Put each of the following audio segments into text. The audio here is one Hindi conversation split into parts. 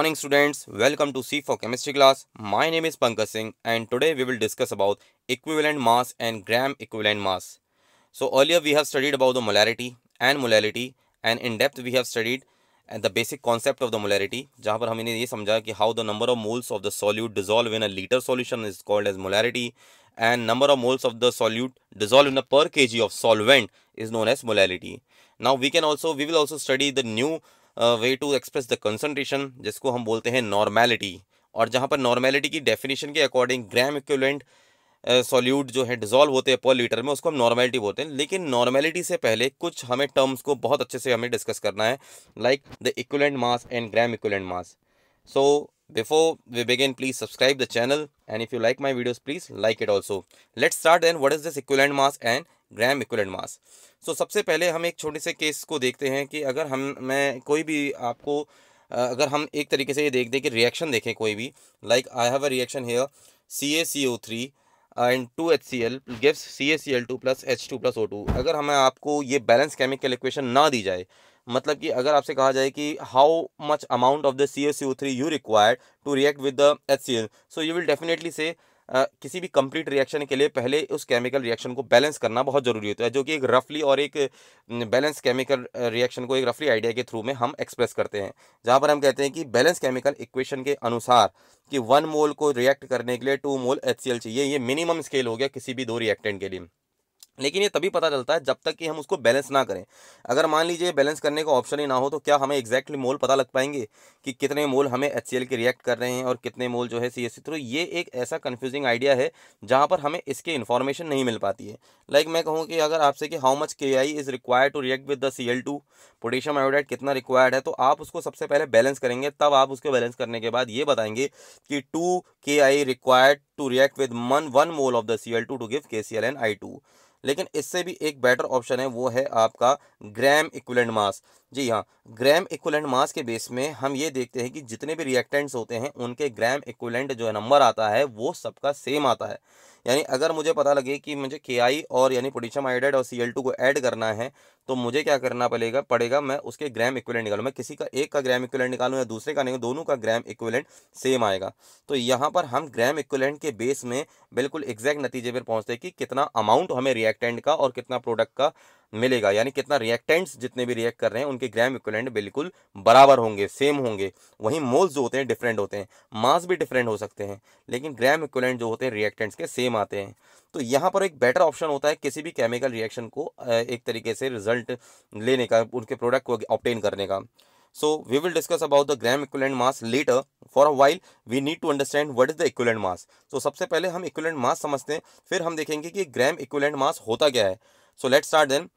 Morning students, welcome to C for chemistry class. My name is Pankaj Singh and today we will discuss about equivalent mass and gram equivalent mass. So earlier we have studied about the molarity and molality and in depth we have studied the basic concept of the molarity जहाँ पर हमने ये समझा कि how the number of moles of the solute dissolve in a liter solution is called as molarity and number of moles of the solute dissolved in a per kg of solvent is known as molality. Now we will also study the new way to express the concentration जिसको हम बोलते हैं नॉर्मेलिटी और जहाँ पर नॉर्मेलिटी की डेफिनेशन के अकॉर्डिंग ग्राम इक्विवेलेंट सॉल्यूट जो है डिसॉल्व होते हैं पर लीटर में उसको हम नॉर्मेलिटी बोलते हैं। लेकिन नॉर्मेलिटी से पहले कुछ हमें टर्म्स को बहुत अच्छे से हमें डिस्कस करना है like the equivalent mass and gram equivalent mass. So before we begin, please subscribe the channel and if you like my videos, please like it also. Let's start then. What is this equivalent mass and gram equivalent mass? So सबसे पहले हम एक छोटे से केस को देखते हैं कि अगर मैं कोई भी आपको अगर हम एक तरीके से ये देख दें कि रिएक्शन देखें कोई भी like I have a reaction here CaCO3 and 2HCl gives CaCl2 plus H2 plus O2। अगर हमें आपको ये बैलेंस केमिकल इक्वेशन ना दी जाए, मतलब कि अगर आपसे कहा जाए कि how much amount of the CaCO3 you required to react with the HCl, so you will definitely say किसी भी कंप्लीट रिएक्शन के लिए पहले उस केमिकल रिएक्शन को बैलेंस करना बहुत ज़रूरी होता है, जो कि एक रफली और एक बैलेंस केमिकल रिएक्शन को एक रफली आइडिया के थ्रू में हम एक्सप्रेस करते हैं, जहाँ पर हम कहते हैं कि बैलेंस केमिकल इक्वेशन के अनुसार कि 1 मोल को रिएक्ट करने के लिए 2 मोल HCl चाहिए। ये मिनिमम स्केल हो गया किसी भी दो रिएक्टेंट के लिए। लेकिन ये तभी पता चलता है जब तक कि हम उसको बैलेंस ना करें। अगर मान लीजिए बैलेंस करने का ऑप्शन ही ना हो तो क्या हमें एग्जैक्टली मोल पता लग पाएंगे कि कितने मोल हमें HCl के रिएक्ट कर रहे हैं और कितने मोल जो है CaC। तो ये एक ऐसा कन्फ्यूजिंग आइडिया है जहाँ पर हमें इसके इन्फॉर्मेशन नहीं मिल पाती है। लाइक मैं कहूँ कि अगर आपसे कि how much Ki is required to react with the Cl2, potassium iodide कितना रिक्वायर्ड है, तो आप उसको सबसे पहले बैलेंस करेंगे, तब आप उसको बैलेंस करने के बाद ये बताएंगे कि 2 Ki required to react with 1 mole of the Cl2 to give KCl and I2। लेकिन इससे भी एक बेटर ऑप्शन है, वो है आपका ग्राम इक्विवेलेंट मास। जी हाँ, ग्राम इक्विवेलेंट मास के बेस में हम ये देखते हैं कि जितने भी रिएक्टेंट्स होते हैं उनके ग्राम इक्विवेलेंट जो नंबर आता है वो सबका सेम आता है। यानी अगर मुझे पता लगे कि मुझे Ki और यानी पोटेशियम आयोडाइड और Cl2 को ऐड करना है तो मुझे क्या करना पड़ेगा मैं उसके ग्राम इक्विवेलेंट निकालूँ। मैं किसी का एक का ग्राम इक्विवेलेंट निकालूँ या दूसरे का नहीं, दोनों का ग्राम इक्विवेलेंट सेम आएगा। तो यहाँ पर हम ग्राम इक्विवेलेंट के बेस में बिल्कुल एग्जैक्ट नतीजे पर पहुँचते हैं कि कितना अमाउंट हमें रिएक्टेंट का और कितना प्रोडक्ट का मिलेगा, यानी कितना रिएक्टेंट्स जितने भी रिएक्ट कर रहे हैं उनके ग्राम इक्विवेलेंट बिल्कुल बराबर होंगे, सेम होंगे। वहीं मोल्स जो होते हैं डिफरेंट होते हैं, मास भी डिफरेंट हो सकते हैं, लेकिन ग्राम इक्विवेलेंट जो होते हैं रिएक्टेंट्स के सेम आते हैं। तो यहाँ पर एक बेटर ऑप्शन होता है किसी भी केमिकल रिएक्शन को एक तरीके से रिजल्ट लेने का, उनके प्रोडक्ट को ऑब्टेन करने का। So we will discuss about the gram equivalent mass later. For a while we need to understand what is the equivalent mass. So सबसे पहले हम equivalent mass समझते हैं, फिर हम देखेंगे कि gram equivalent mass होता क्या है। So let's start then.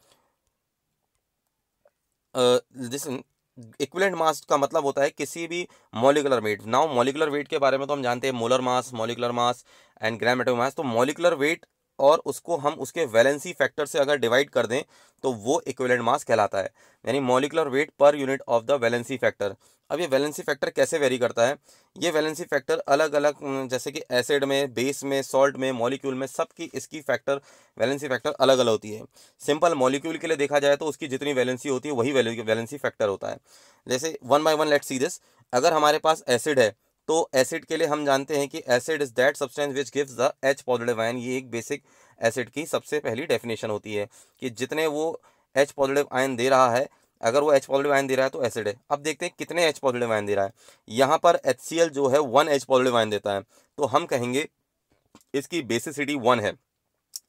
Listen, equivalent mass का मतलब होता है किसी भी molecular weight. Now molecular weight के बारे में तो हम जानते हैं, molar mass, molecular mass and gram atomic mass. तो मॉलिकुलर वेट और उसको हम उसके वैलेंसी फैक्टर से अगर डिवाइड कर दें तो वो इक्विवेलेंट मास कहलाता है, यानी molecular weight per unit of the valency factor. अब ये वैलेंसी फैक्टर कैसे वेरी करता है? ये वैलेंसी फैक्टर अलग अलग, जैसे कि एसिड में, बेस में, सॉल्ट में, मॉलिक्यूल में, सबकी इसकी फैक्टर वैलेंसी फैक्टर अलग अलग होती है। सिंपल मॉलिक्यूल के लिए देखा जाए तो उसकी जितनी वैलेंसी होती है वही वैलेंसी फैक्टर होता है। जैसे 1 by 1 लेट्स सी दिस। अगर हमारे पास एसिड है तो एसिड के लिए हम जानते हैं कि acid is that substance which gives the H positive ion. ये एक बेसिक एसिड की सबसे पहली डेफिनेशन होती है कि जितने वो H पॉजिटिव आयन दे रहा है, अगर वो H पॉजिटिव आयन दे रहा है तो एसिड है। अब देखते हैं कितने H पॉजिटिव आयन दे रहा है। यहाँ पर HCl जो है 1 H पॉजिटिव आयन देता है, तो हम कहेंगे इसकी बेसिसिटी 1 है।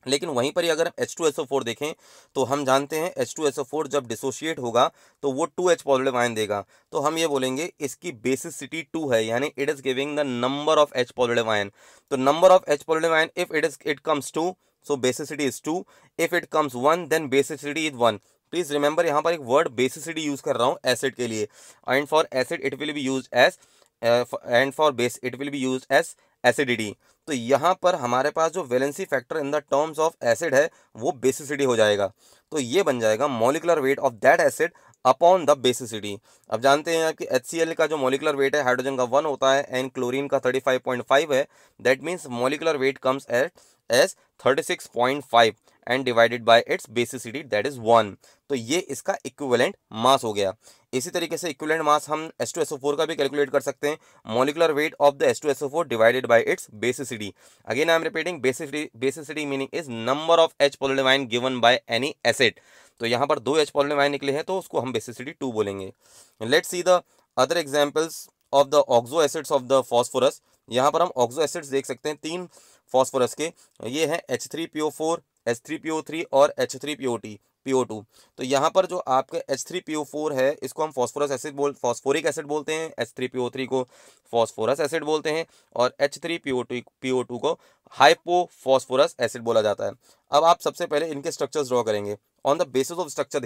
लेकिन वहीं पर ही अगर हम H2SO4 देखें तो हम जानते हैं H2SO4 जब डिसोशिएट होगा तो वो 2H पॉजिटिव आयन देगा, तो हम ये बोलेंगे इसकी बेसिसिटी 2 है, यानी it is giving the number of H positive ion. तो number of H positive ion if it comes 2, so basicity is 2। If it comes 1 then basicity is 1। Please remember यहाँ पर एक वर्ड बेसिसिटी यूज कर रहा हूँ एसिड के लिए, and for acid it will be use as and for base it will be use as acidity. तो यहाँ पर हमारे पास जो valency factor in the terms of acid है वो बेसिसिटी हो जाएगा। तो ये बन जाएगा molecular weight of that acid upon the basicity. अब जानते हैं कि HCl का जो मॉलिकुलर वेट है हाइड्रोजन का 1 होता है एंड क्लोरीन का 35.5 है। That means molecular weight comes as 36.5 and divided by its basicity that is 1। तो ये इसका इक्विवेलेंट मास हो गया। इसी तरीके से इक्विवेलेंट मास हम H2SO4 का भी कैलकुलेट कर सकते हैं, molecular weight of the H2SO4 divided by its basicity. Again I am repeating, basicity meaning is number of H positive ion given by any acid. तो यहाँ पर 2 H पॉजिटिव आयन निकले हैं तो उसको हम बेसिसिटी 2 बोलेंगे। Let's see the other examples of the oxo acids of the phosphorus. यहाँ पर हम ऑक्सो एसिड्स देख सकते हैं 3 फॉस्फोरस के, ये हैं H3PO4, H3PO3 और H3PO2। तो यहाँ पर जो आपके H3PO4 है इसको हम फॉस्फोरिक एसिड बोलते हैं, H3PO3 को फॉस्फोरस एसिड बोलते हैं और H3PO2 को हाइपोफॉस्फोरस एसिड बोला जाता है। अब आप सबसे पहले इनके स्ट्रक्चर्स ड्रॉ करेंगे। On the basis of structure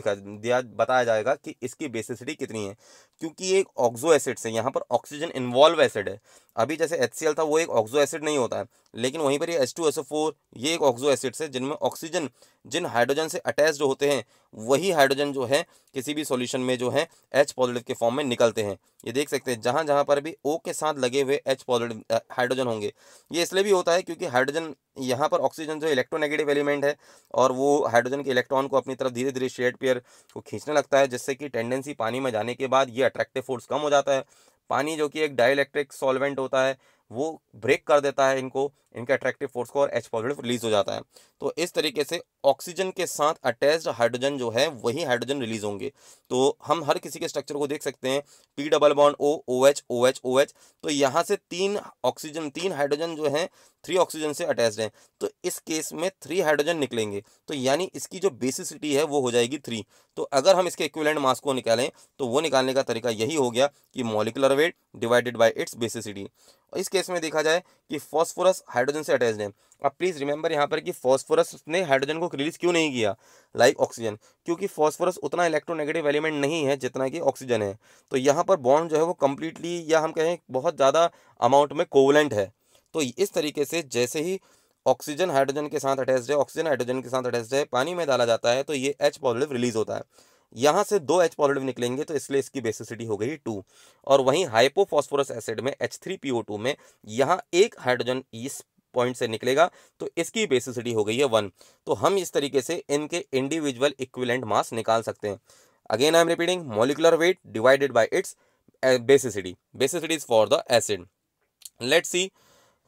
बताया जाएगा कि इसकी बेसिसिटी कितनी है, क्योंकि ये एक ऑक्सो एसिड है, यहाँ पर ऑक्सीजन इन्वॉल्व एसिड है। अभी जैसे HCl था वो एक ऑक्सो एसिड नहीं होता है, लेकिन वहीं पर ये H2SO4 ये एक ऑक्सो एसिड है जिनमें ऑक्सीजन जिन हाइड्रोजन से अटैच्ड होते हैं वही हाइड्रोजन जो है किसी भी सॉल्यूशन में जो है H पॉजिटिव के फॉर्म में निकलते हैं। ये देख सकते हैं जहाँ जहाँ पर भी O के साथ लगे हुए H पॉजिटिव हाइड्रोजन होंगे। ये इसलिए भी होता है क्योंकि हाइड्रोजन यहाँ पर ऑक्सीजन जो इलेक्ट्रोनेगेटिव एलिमेंट है और वो हाइड्रोजन के इलेक्ट्रॉन को अपनी तरफ धीरे धीरे शेयर्ड पेयर को खींचने लगता है, जिससे कि टेंडेंसी पानी में जाने के बाद ये अट्रैक्टिव फोर्स कम हो जाता है। पानी जो कि एक डाइलेक्ट्रिक सॉल्वेंट होता है वो ब्रेक कर देता है इनके अट्रैक्टिव फोर्स को और H पॉजिटिव रिलीज हो जाता है। तो इस तरीके से ऑक्सीजन के साथ अटैच्ड हाइड्रोजन जो है वही हाइड्रोजन रिलीज होंगे। तो हम हर किसी के स्ट्रक्चर को देख सकते हैं, P double bond O, OH OH OH। तो यहाँ से 3 हाइड्रोजन जो हैं 3 ऑक्सीजन से अटैच्ड हैं, तो इस केस में 3 हाइड्रोजन निकलेंगे। तो यानी इसकी जो बेसिसिटी है वो हो जाएगी 3। तो अगर हम इसके इक्विवेलेंट मास को निकालें तो वो निकालने का तरीका यही हो गया कि molecular weight divided by its basicity. इस केस में देखा जाए कि फॉस्फोरस हाइड्रोजन से अटैच्ड है। अब प्लीज़ रिमेंबर यहाँ पर कि फॉस्फोरस ने हाइड्रोजन को रिलीज क्यों नहीं किया लाइक ऑक्सीजन, क्योंकि फॉस्फोरस उतना इलेक्ट्रोनेगेटिव एलिमेंट नहीं है जितना कि ऑक्सीजन है। तो यहाँ पर बॉन्ड जो है वो कम्प्लीटली या हम कहें बहुत ज़्यादा अमाउंट में कोवलेंट है। तो इस तरीके से जैसे ही ऑक्सीजन हाइड्रोजन के साथ अटैच्ड है, ऑक्सीजन हाइड्रोजन के साथ अटैच्ड है, पानी में डाला जाता है तो ये H पॉजिटिव रिलीज होता है। यहाँ से 2 H पॉजिटिव निकलेंगे तो इसलिए इसकी बेसिसिटी हो गई 2। और वहीं हाइपोफॉस्फोरस एसिड में H3PO2 में यहाँ एक हाइड्रोजन इस पॉइंट से निकलेगा तो इसकी बेसिसिटी हो गई है 1। तो हम इस तरीके से इनके इंडिविजुअल इक्विवेलेंट मास निकाल सकते हैं। Again I am repeating, molecular weight divided by its basicity is for the acid. Let's see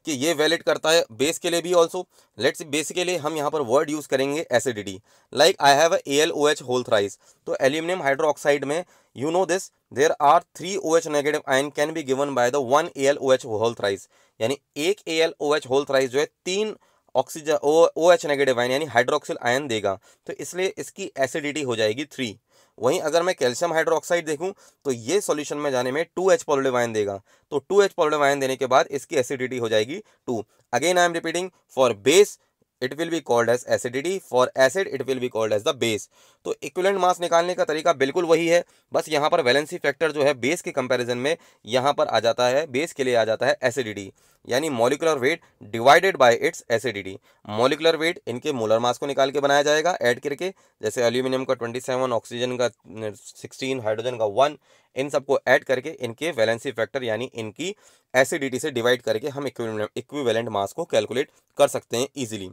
कि ये वैलिड करता है बेस के लिए भी ऑल्सो। लेट्स सी बेस के लिए हम यहाँ पर वर्ड यूज करेंगे acidity, like I have AlOH whole thrice. तो एल्यूमिनियम हाइड्रोक्साइड में you know this there are 3 OH negative ion can be given by the 1 AlOH whole thrice. यानी एक AlOH होल थ्राइस जो है 3 ऑक्सीजन OH नेगेटिव आयन यानी हाइड्रोक्सिल आयन देगा, तो इसलिए इसकी एसिडिटी हो जाएगी 3। वहीं अगर मैं कैल्शियम हाइड्रोक्साइड देखूं तो ये सॉल्यूशन में जाने में 2H पॉजिटिव आयन देगा, तो 2H पॉजिटिव आयन देने के बाद इसकी एसिडिटी हो जाएगी 2। Again I am repeating, for base it will be called as acidity, for acid it will be called as the base. तो इक्विवेलेंट मास निकालने का तरीका बिल्कुल वही है, बस यहाँ पर वैलेंसी फैक्टर जो है बेस के कंपैरिजन में यहाँ पर आ जाता है, बेस के लिए आ जाता है एसिडिटी, यानी molecular weight divided by it's acidity. Molecular weight इनके मोलर मास को निकाल के बनाया जाएगा ऐड करके, जैसे एल्यूमिनियम का 27, ऑक्सीजन का 16, हाइड्रोजन का 1, इन सबको ऐड करके इनके वैलेंसी फैक्टर यानी इनकी एसिडिटी से डिवाइड करके हम इक्विवेलेंट मास को कैलकुलेट कर सकते हैं easily.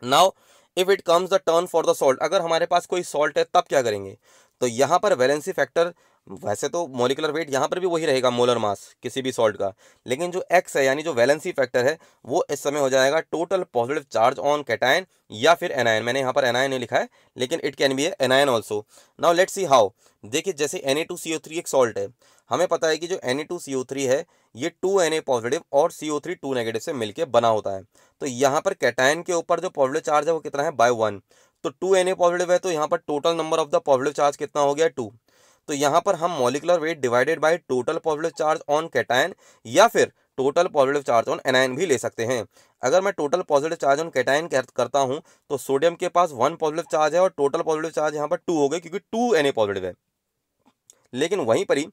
Now if it comes the turn for the salt, अगर हमारे पास कोई सॉल्ट है तब क्या करेंगे? तो यहाँ पर वैलेंसी फैक्टर, वैसे तो मॉलिकुलर वेट यहाँ पर भी वही रहेगा मोलर मास किसी भी सॉल्ट का, लेकिन जो एक्स है यानी जो वैलेंसी फैक्टर है वो इस समय हो जाएगा total positive charge on cation या फिर एनायन। मैंने यहाँ पर एनायन नहीं लिखा है लेकिन it can be anion also. Now let's see how. देखिए जैसे Na2CO3 एक सॉल्ट है, हमें पता है कि जो Na2CO3 है ये 2Na पॉजिटिव और CO3 2 नेगेटिव से मिलकर बना होता है। तो यहाँ पर कैटायन के ऊपर जो पॉजिटिव चार्ज है वो कितना है? बाय 1। तो 2Na पॉजिटिव है तो यहाँ पर total number of the positive charge कितना हो गया? 2। तो यहाँ पर हम molecular weight divided by total positive charge on cation या फिर total positive charge on anion भी ले सकते हैं। अगर मैं total positive charge on cation करता हूँ तो सोडियम के पास 1 पॉजिटिव चार्ज है और टोटल पॉजिटिव चार्ज यहाँ पर 2 हो गए क्योंकि 2Na पॉजिटिव है। लेकिन वहीं पर ही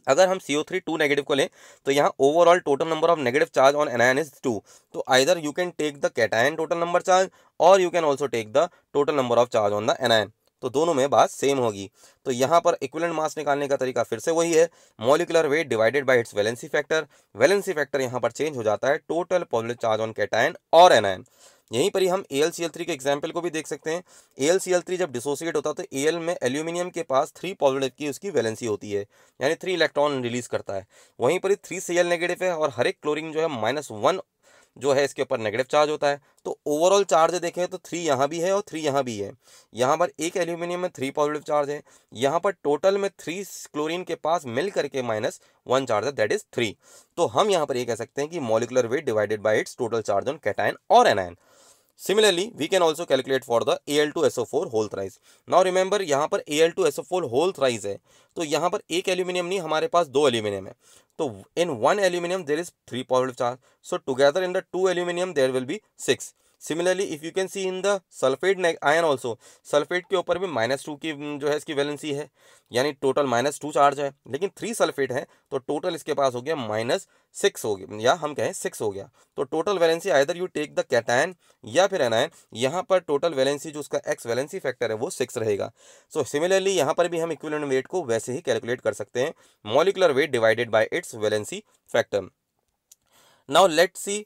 अगर हम CO3 2 नेगेटिव को लें तो यहाँ overall total number of negative charge on anion is 2। तो either you can take the cation total number charge और you can also take the total number of charge on the anion, तो दोनों में बात सेम होगी। तो यहाँ पर इक्विवेलेंट मास निकालने का तरीका फिर से वही है, molecular weight divided by it's valency factor. Valency factor यहाँ पर चेंज हो जाता है total positive charge on cation और एनायन। यहीं पर ही हम AlCl3 के एग्जाम्पल को भी देख सकते हैं। AlCl3 जब डिसोसिएट होता है तो Al में एल्यूमिनियम के पास 3 पॉजिटिव की उसकी वैलेंसी होती है, यानी 3 इलेक्ट्रॉन रिलीज करता है। वहीं पर ही 3 Cl नेगेटिव है और हर एक क्लोरीन जो है -1 जो है इसके ऊपर नेगेटिव चार्ज होता है। तो ओवरऑल चार्ज देखें तो 3 यहाँ भी है और 3 यहाँ भी है। यहाँ पर एक एल्यूमिनियम में 3 पॉजिटिव चार्ज है, यहाँ पर टोटल में 3 क्लोरीन के पास मिल करके -1 चार्ज है, दैट इज 3। तो हम यहाँ पर ये कह सकते हैं कि molecular weight divided by it's total charge on cation और anion. Similarly, we can also calculate for the Al2SO4 whole thrice. Now remember यहाँ पर Al2SO4 whole thrice है, तो यहाँ पर एक एल्यूमिनियम नहीं, हमारे पास 2 एल्यूमिनियम है। तो in 1 aluminum there is 3 positive charge. So together in the 2 aluminum there will be 6. Similarly, if you can see in the sulfate ion also, sulphate के ऊपर भी -2 की जो है इसकी वैलेंसी है, यानी टोटल -2 चार्ज है, लेकिन 3 सल्फेट है तो टोटल इसके पास हो गया -6 हो गया, या हम कहें 6 हो गया। तो total valency either you take the cation या फिर एनायन, यहाँ पर टोटल वैलेंसी जो उसका एक्स वैलेंसी फैक्टर है वो 6 रहेगा। सो सिमिलरली यहाँ पर भी हम इक्विवेलेंट वेट को वैसे ही कैलकुलेट कर सकते हैं, molecular weight divided by it's valency factor. Now let's see,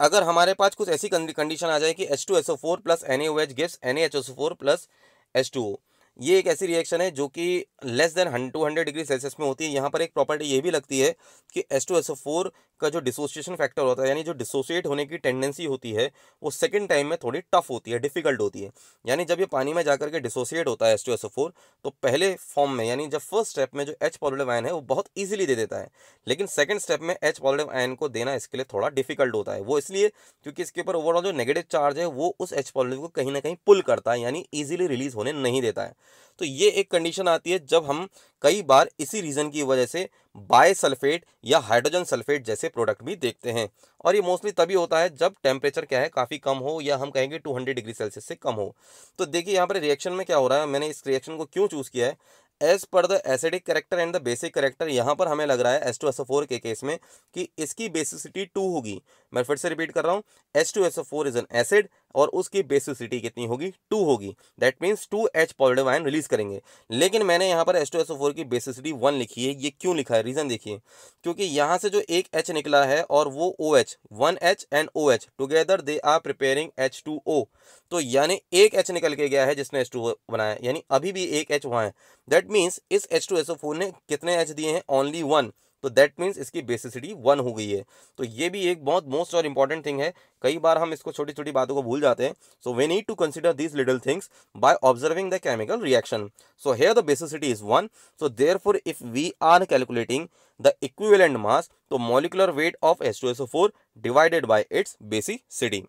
अगर हमारे पास कुछ ऐसी कंडीशन आ जाए कि H2SO4 plus NaOH gives NaHSO4 plus H2O, ये एक ऐसी रिएक्शन है जो कि लेस देन 200 डिग्री सेल्सियस में होती है। यहाँ पर एक प्रॉपर्टी ये भी लगती है कि H2SO4 का जो डिसोसिएशन फैक्टर होता है, यानी जो डिसोसिएट होने की टेंडेंसी होती है, वो सेकंड टाइम में थोड़ी टफ होती है, डिफिकल्ट होती है। यानी जब ये पानी में जाकर के डिसोसिएट होता है H2SO4, तो पहले फॉर्म में यानी जब फर्स्ट स्टेप में जो H पॉजिटिव आयन है वो बहुत ईजिली दे देता है, लेकिन सेकंड स्टेप में H पॉजिटिव आयन को देना इसके लिए थोड़ा डिफिकल्ट होता है। वो इसलिए क्योंकि इसके ऊपर ओवरऑल जो नेगेटिव चार्ज है वो उस H पॉजिटिव को कहीं ना कहीं पुल करता है, यानी ईजिली रिलीज होने नहीं देता है। तो ये एक कंडीशन आती है जब हम कई बार इसी रीजन की वजह से बायसल्फेट या हाइड्रोजन सल्फेट जैसे प्रोडक्ट भी देखते हैं, और ये मोस्टली तभी होता है जब टेम्परेचर क्या है काफ़ी कम हो, या हम कहेंगे 200 डिग्री सेल्सियस से कम हो। तो देखिए यहाँ पर रिएक्शन में क्या हो रहा है, मैंने इस रिएक्शन को क्यों चूज़ किया है, as per the acidic character and the basic character. यहाँ पर हमें लग रहा है H2SO4 के केस में कि इसकी बेसिसिटी 2 होगी। मैं फिर से रिपीट कर रहा हूँ, H2SO4 इज एन एसिड और उसकी बेसिसिटी कितनी होगी, 2 होगी। That means 2 H positive ion release करेंगे। लेकिन मैंने यहाँ पर H2SO4 की बेसिसिटी 1 लिखी है। ये क्यों लिखा है, रीजन देखिए, क्योंकि यहाँ से जो एक H निकला है और वो OH, 1H and OH together they are preparing H2O। तो यानी एक H निकल के गया है जिसने H2O बनाया, यानी अभी भी एक H वहाँ है। दैट मीन्स इस H2SO4 ने कितने H दिए हैं, ओनली 1। तो दैट मीन्स इसकी बेसिसिटी 1 हो गई है। तो ये भी एक बहुत मोस्ट और इंपॉर्टेंट थिंग है, कई बार हम इसको छोटी छोटी बातों को भूल जाते हैं। So we need to consider these little things by observing the chemical reaction. So here the basicity is 1। So therefore if we are calculating the equivalent mass, तो molecular weight of H2SO4 divided by its basicity.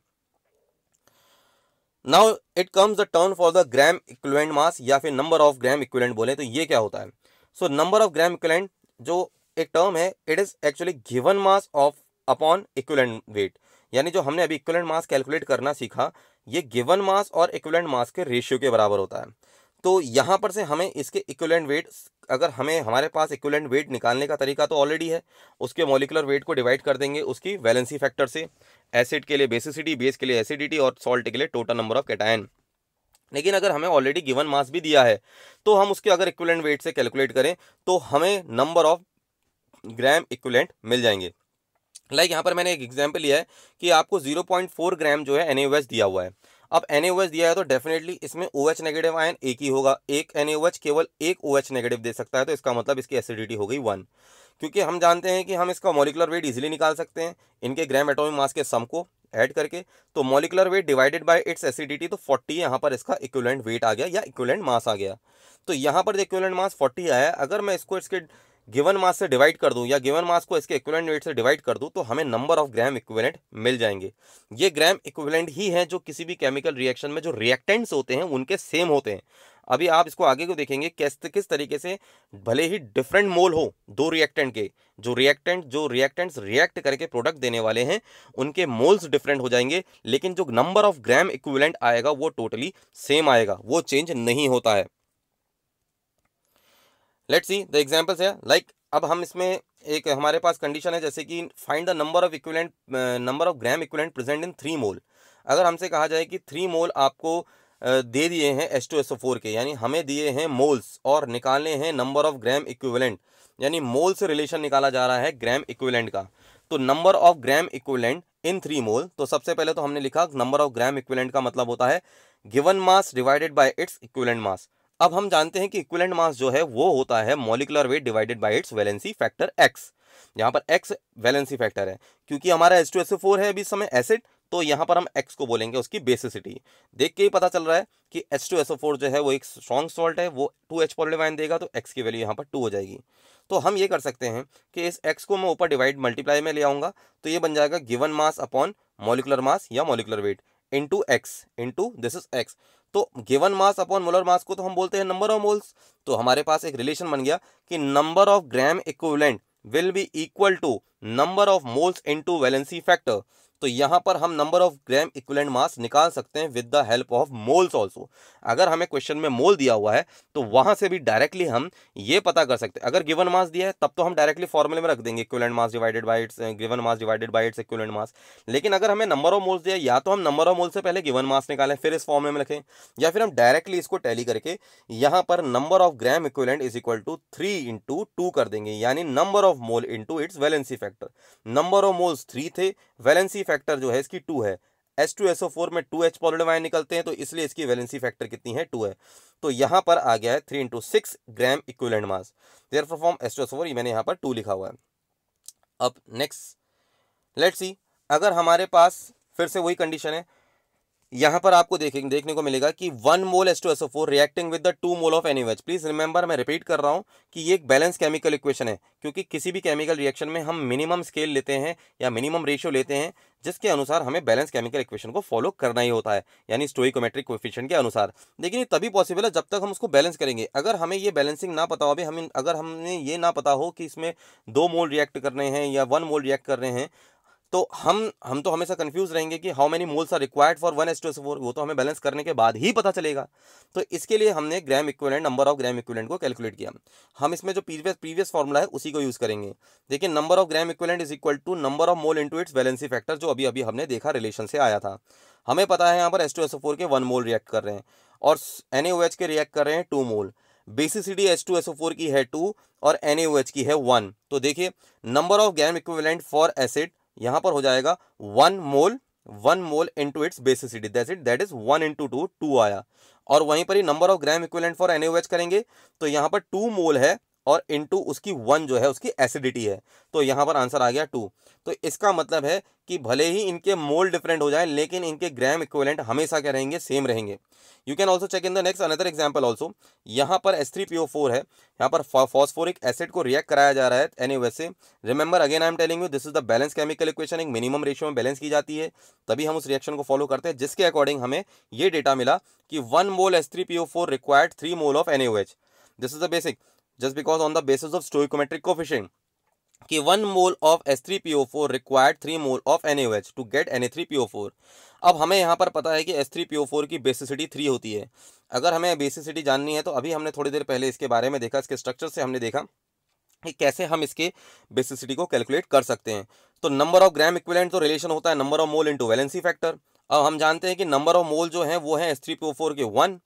Now it comes the turn for the gram equivalent mass, या फिर नंबर ऑफ ग्राम इक्विवेलेंट बोले तो ये क्या होता है। So number of gram equivalent जो एक टर्म है, it is actually given mass of upon equivalent weight. यानी जो हमने अभी इक्विवेलेंट मास कैलकुलेट करना सीखा, ये गिवन मास और इक्विवेलेंट मास के रेशियो के बराबर होता है। तो यहाँ पर से हमें इसके इक्विवेलेंट वेट, अगर हमारे पास इक्विवेलेंट वेट निकालने का तरीका तो ऑलरेडी है, उसके मॉलिक्यूलर वेट को डिवाइड कर देंगे उसकी वैलेंसी फैक्टर से। एसिड के लिए बेसिसिटी, बेस के लिए एसिडिटी और सॉल्ट के लिए टोटल नंबर ऑफ कैटायन। लेकिन अगर हमें ऑलरेडी गिवन मास भी दिया है, तो हम उसके अगर इक्विवेलेंट वेट से कैलकुलेट करें तो हमें नंबर ऑफ ग्राम इक्विवेलेंट मिल जाएंगे। लाइक यहाँ पर मैंने एक एग्जांपल लिया है कि आपको 0.4 ग्राम जो है NaOH दिया हुआ है। अब NaOH दिया है तो डेफिनेटली इसमें OH नेगेटिव आयन एक ही होगा, एक NaOH केवल एक OH नेगेटिव दे सकता है, तो इसका मतलब इसकी एसिडिटी हो गई 1। क्योंकि हम जानते हैं कि हम इसका मॉलिक्यूलर वेट इजीली निकाल सकते हैं इनके ग्राम एटॉमिक मास के सम को ऐड करके। तो molecular weight divided by it's acidity, तो 40 यहाँ पर इसका इक्विवेलेंट वेट आ गया या इक्विवेलेंट मास आ गया। तो यहाँ पर इक्विवेलेंट मास 40 आया, अगर मैं इसको इसके गिवन मास से डिवाइड कर दूं या गिवन मास को इसके इक्विवेलेंट वेट से डिवाइड कर दूं, तो हमें नंबर ऑफ ग्राम इक्विवेलेंट मिल जाएंगे। ये ग्राम इक्विवेलेंट ही हैं जो किसी भी केमिकल रिएक्शन में जो रिएक्टेंट्स होते हैं उनके सेम होते हैं। अभी आप इसको आगे को देखेंगे किस तरीके से भले ही डिफरेंट मोल हो दो रिएक्टेंट के, जो रिएक्टेंट्स रिएक्ट करके प्रोडक्ट देने वाले हैं उनके मोल्स डिफरेंट हो जाएंगे, लेकिन जो नंबर ऑफ ग्राम इक्विवेलेंट आएगा वो टोटली सेम आएगा, वो चेंज नहीं होता है। लेट्स सी द एग्जांपल्स है। लाइक अब हम इसमें एक हमारे पास कंडीशन है जैसे कि find the number of gram equivalent present in 3 मोल। अगर हमसे कहा जाए कि 3 मोल आपको दे दिए हैं H2SO4 के, यानी हमें दिए हैं मोल्स और निकालने हैं नंबर ऑफ ग्राम इक्विवेलेंट, यानी मोल से रिलेशन निकाला जा रहा है ग्राम इक्विवेलेंट का। तो नंबर ऑफ ग्राम इक्विवेलेंट इन 3 मोल। तो सबसे पहले तो हमने लिखा नंबर ऑफ ग्राम इक्विवेलेंट का मतलब होता है given mass divided by its equivalent mass. अब हम जानते हैं कि इक्विवेलेंट मास जो है वो होता है molecular weight divided by it's valency factor x। यहाँ पर x वैलेंसी फैक्टर है, क्योंकि हमारा H2SO4 है अभी इस समय एसिड, तो यहाँ पर हम x को बोलेंगे उसकी बेसिसिटी। देख के ही पता चल रहा है कि H2SO4 जो है वो एक स्ट्रॉन्ग सॉल्ट है, वो 2H पॉजिटिव आयन देगा, तो x की वैल्यू यहाँ पर 2 हो जाएगी। तो हम ये कर सकते हैं कि इस x को मैं ऊपर डिवाइड मल्टीप्लाई में ले आऊंगा, तो ये बन जाएगा given mass upon molecular mass या molecular weight into x into this is x. तो given mass upon molar mass को तो हम बोलते हैं नंबर ऑफ मोल्स। तो हमारे पास एक रिलेशन बन गया कि number of gram equivalent will be equal to number of moles into valency factor. तो यहां पर हम number of gram equivalent mass निकाल सकते हैं with the help of moles also. अगर हमें क्वेश्चन में मोल दिया हुआ है तो वहां से भी डायरेक्टली हम ये पता कर सकते हैं। अगर गिवन मास दिया है तब तो हम डायरेक्टली फॉर्मूले में रख देंगे equivalent mass divided by it's given mass divided by its equivalent mass. लेकिन अगर हमें नंबर ऑफ मोल्स दिया है, या तो हम नंबर ऑफ मोल से पहले गिवन मास निकालें फिर इस फॉर्मूले में रखें, या फिर हम डायरेक्टली इसको टैली करके यहां पर number of gram equivalent is equal to 3 into 2 कर देंगे, यानी number of mole into its valency factor. Number of moles 3 थे, वैलेंसी फैक्टर जो है इसकी 2 है। H2SO4 में 2H पॉजिटिव आयन निकलते हैं, तो इसलिए इसकी वैलेंसी फैक्टर कितनी है, 2 है। तो यहां पर आ गया है 3 into 6 gram equivalent mass. Therefore from H2SO4 ये मैंने यहां पर 2 लिखा हुआ है। अब नेक्स्ट लेट्स सी, अगर हमारे पास फिर से वही कंडीशन है, यहां पर आपको देखने को मिलेगा कि 1 मोल H2SO4 reacting with the 2 mole of NaOH। Please remember, मैं रिपीट कर रहा हूं कि ये एक बैलेंस केमिकल इक्वेशन है, क्योंकि किसी भी केमिकल रिएक्शन में हम मिनिमम स्केल लेते हैं या मिनिमम रेशियो लेते हैं, जिसके अनुसार हमें बैलेंस केमिकल इक्वेशन को फॉलो करना ही होता है, यानी स्टोइकोमेट्रिक कोएफिशिएंट के अनुसार। लेकिन ये तभी पॉसिबल है जब तक हम उसको बैलेंस करेंगे। अगर हमें ये बैलेंसिंग ना पता हो, अभी अगर हमें ये ना पता हो कि इसमें 2 मोल रिएक्ट कर रहे हैं या 1 मोल रिएक्ट कर रहे हैं, तो हम तो हमेशा कंफ्यूज रहेंगे कि how many moles are required for 1 H2SO4। वो तो हमें बैलेंस करने के बाद ही पता चलेगा। तो इसके लिए हमने gram equivalent, number of gram equivalent को कैलकुलेट किया। हम इसमें जो प्रीवियस फॉर्मूला है उसी को यूज करेंगे। देखिए, number of gram equivalent is equal to number of mole into its valency factor, जो अभी अभी हमने देखा रिलेशन से आया था। हमें पता है यहाँ पर H2SO4 के 1 मोल रिएक्ट कर रहे हैं और NaOH के रिएक्ट कर रहे हैं 2 मोल। बेसिसिटी H2SO4 की है 2 और NaOH की है 1। तो देखिए, number of gram equivalent for acid यहां पर हो जाएगा 1 mole into its basicity, that is 1 into 2, 2 आया। और वहीं पर ही number of gram equivalent for NaOH करेंगे तो यहां पर 2 मोल है और इनटू उसकी 1 जो है उसकी एसिडिटी है, तो यहां पर आंसर आ गया 2। तो इसका मतलब है कि भले ही इनके मोल डिफरेंट हो जाए, लेकिन इनके ग्राम इक्विवेलेंट हमेशा क्या रहेंगे, सेम रहेंगे। You can also check in the next another example also. यहाँ पर H3PO4 है, यहाँ पर फॉस्फोरिक एसिड को रिएक्ट कराया जा रहा है NaOH से। Remember again I am telling you, this is the balance chemical equation. एक मिनिमम रेशियो में बैलेंस की जाती है, तभी हम उस रिएक्शन को फॉलो करते हैं, जिसके अकॉर्डिंग हमें ये डेटा मिला कि 1 मोल H3PO4 required 3 mole of NaOH। This is the basic, just because on the basis of stoichiometric coefficient कि 1 mole of H3PO4 required 3 mole of NaOH to get Na3PO4। अब हमें यहाँ पर पता है कि H3PO4 की बेसिसिटी 3 होती है। अगर हमें बेसिसिटी जाननी है तो अभी हमने थोड़ी देर पहले इसके बारे में देखा, इसके स्ट्रक्चर से हमने देखा कि कैसे हम इसके बेसिसिटी को कैलकुलेट कर सकते हैं। तो नंबर ऑफ ग्राम इक्विवेलेंट तो रिलेशन होता है number of mole into valency factor. अब हम जानते हैं कि नंबर ऑफ मोल जो है वो है H3PO4 के 1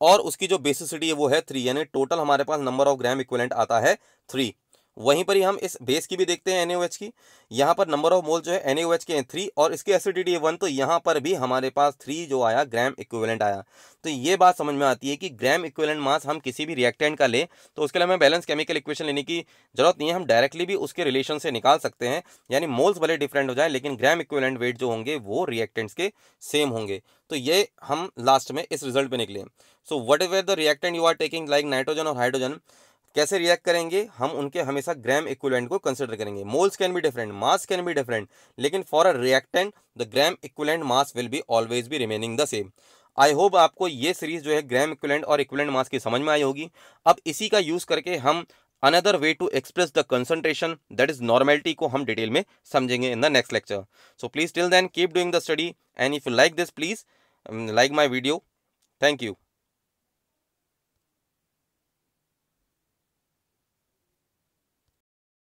और उसकी जो बेसिसिटी है वो है 3, यानी टोटल हमारे पास नंबर ऑफ ग्राम इक्विवेलेंट आता है 3। वहीं पर ही हम इस बेस की भी देखते हैं NaOH की। यहाँ पर नंबर ऑफ मोल जो है NaOH के हैं 3 और इसकी एसिडिटी है 1, तो यहाँ पर भी हमारे पास 3 जो आया ग्राम इक्विवेलेंट आया। तो ये बात समझ में आती है कि ग्राम इक्विवेलेंट मास हम किसी भी रिएक्टेंट का लें तो उसके लिए हमें बैलेंस केमिकल इक्वेशन लेने की जरूरत नहीं है, हम डायरेक्टली भी उसके रिलेशन से निकाल सकते हैं। यानी मोल्स भले डिफरेंट हो जाए लेकिन ग्राम इक्विवेलेंट वेट जो होंगे वो रिएक्टेंट्स के सेम होंगे। तो ये हम लास्ट में इस रिजल्ट पे निकले। So whatever the reactant you are taking like nitrogen और हाइड्रोजन, कैसे रिएक्ट करेंगे हम उनके हमेशा ग्राम इक्विवेलेंट को कंसीडर करेंगे। Moles can be different, mass can be different, लेकिन for a reactant the gram equivalent mass will be always be remaining the same. I hope आपको ये सीरीज जो है ग्राम इक्विवेलेंट और इक्विवेलेंट मास की समझ में आई होगी। अब इसी का यूज करके हम another way to express the concentration, that is normality, को हम डिटेल में समझेंगे in the next lecture. So please till then keep doing the study and if you like this please like my video. Thank you.